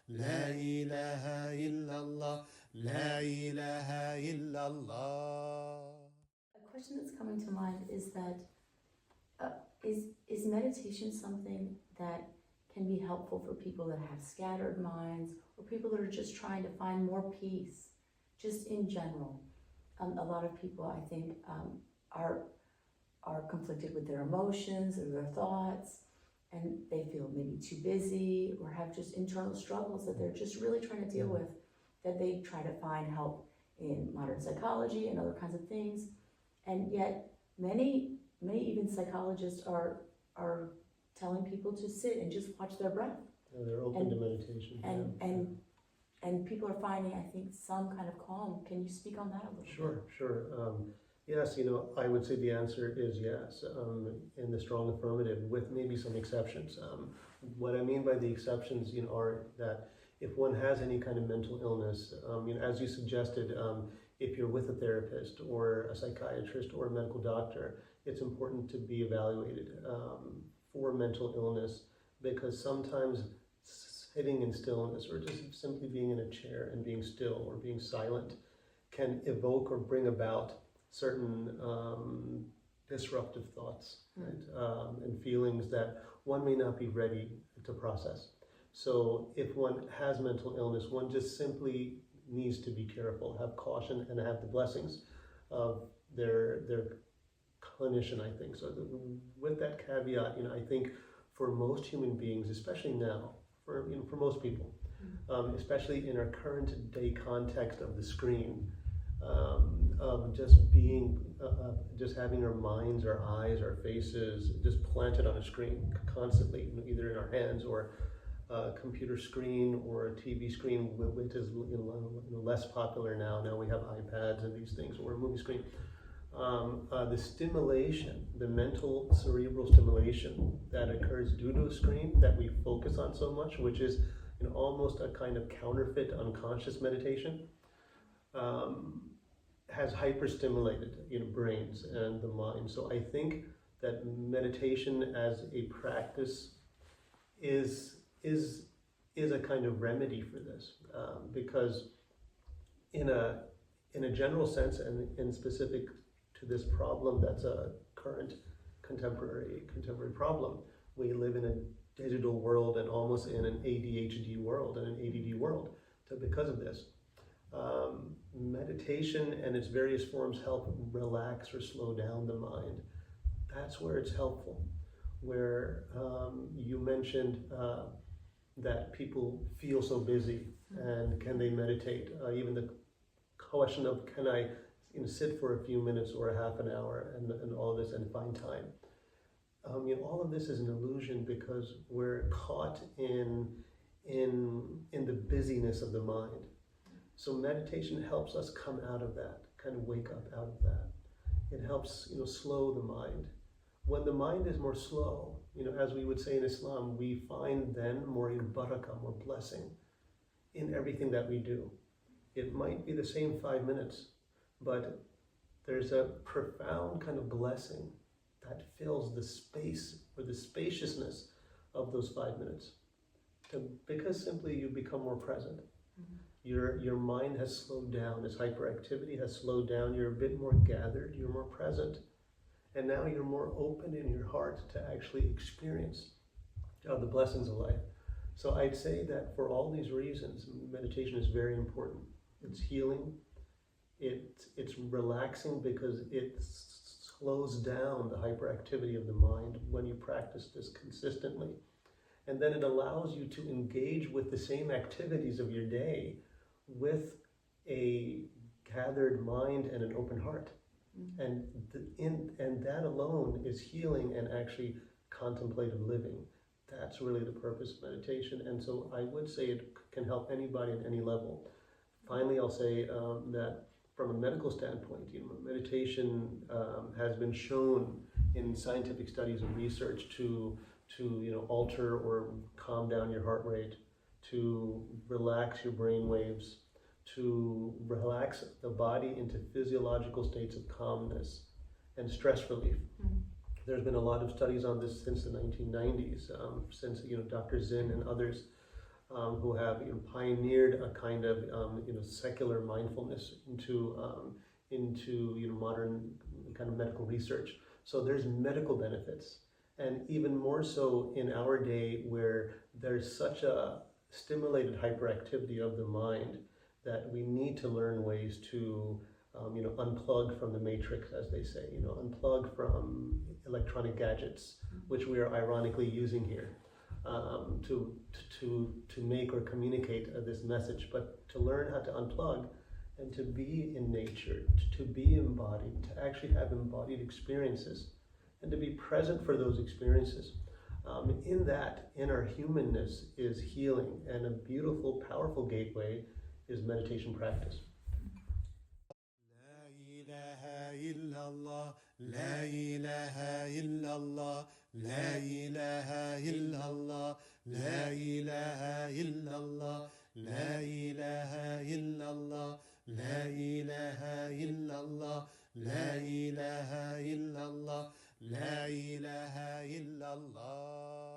لا إله إلا الله لا إله إلا الله. A question that's coming to mind is that is meditation something that can be helpful for people that have scattered minds or people that are just trying to find more peace, just in general? A lot of people, I think, are conflicted with their emotions or their thoughts, and they feel maybe too busy or have just internal struggles that they're just really trying to deal with, that they try to find help in modern psychology and other kinds of things. And yet many even psychologists are telling people to sit and just watch their breath. Yeah, they're open to meditation. And people are finding, I think, some kind of calm. Can you speak on that a little bit? Sure. Yes, I would say the answer is yes, in the strong affirmative, with maybe some exceptions. What I mean by the exceptions, are that if one has any kind of mental illness, as you suggested, if you're with a therapist or a psychiatrist or a medical doctor, it's important to be evaluated for mental illness, because sometimes sitting in stillness or just simply being in a chair and being still or being silent can evoke or bring about certain disruptive thoughts, right? And feelings that one may not be ready to process. So if one has mental illness, one just simply needs to be careful, have caution, and have the blessings of their clinician, I think. So with that caveat, I think for most human beings, especially now, for most people, especially in our current day context of the screen, of just being, just having our minds, our eyes, our faces just planted on a screen constantly, either in our hands or a computer screen or a TV screen, which is less popular now. Now we have iPads and these things, or a movie screen. The stimulation, the mental cerebral stimulation that occurs due to a screen that we focus on so much, which is almost a kind of counterfeit unconscious meditation, has hyperstimulated brains and the mind. So I think that meditation as a practice is a kind of remedy for this, because in a general sense and in specific to this problem that's a current contemporary problem, we live in a digital world and almost in an ADHD world and an ADD world. So because of this, meditation and its various forms help relax or slow down the mind. That's where it's helpful. Where you mentioned that people feel so busy, and can they meditate? Even the question of, can I sit for a few minutes or a half an hour and all this and find time? All of this is an illusion, because we're caught in the busyness of the mind. So meditation helps us come out of that, kind of wake up out of that. It helps, slow the mind. When the mind is more slow, as we would say in Islam, we find then more barakah, more blessing in everything that we do. It might be the same 5 minutes, but there's a profound kind of blessing that fills the space or the spaciousness of those 5 minutes. Because simply you become more present. Your mind has slowed down, its hyperactivity has slowed down, you're a bit more gathered, you're more present. And now you're more open in your heart to actually experience the blessings of life. So I'd say that for all these reasons, meditation is very important. It's healing, it's relaxing, because it slows down the hyperactivity of the mind when you practice this consistently. And then it allows you to engage with the same activities of your day with a gathered mind and an open heart. And that alone is healing and actually contemplative living. That's really the purpose of meditation. And so I would say it can help anybody at any level. Finally, I'll say that from a medical standpoint, meditation has been shown in scientific studies and research to alter or calm down your heart rate, to relax your brain waves, to relax the body into physiological states of calmness and stress relief. There's been a lot of studies on this since the 1990s, since Dr. Zinn and others who have pioneered a kind of secular mindfulness into modern kind of medical research. So there's medical benefits, and even more so in our day where there's such a stimulated hyperactivity of the mind that we need to learn ways to unplug from the matrix, as they say, unplug from electronic gadgets, which we are ironically using here to make or communicate this message, but to learn how to unplug and to be in nature, to be embodied, to actually have embodied experiences, and to be present for those experiences. In our humanness is healing, and a beautiful, powerful gateway is meditation practice. La ilaha illallah, la ilaha illallah, la ilaha illallah, la ilaha illallah, la ilaha illallah, la ilaha illallah, la ilaha illallah, la ilaha illallah.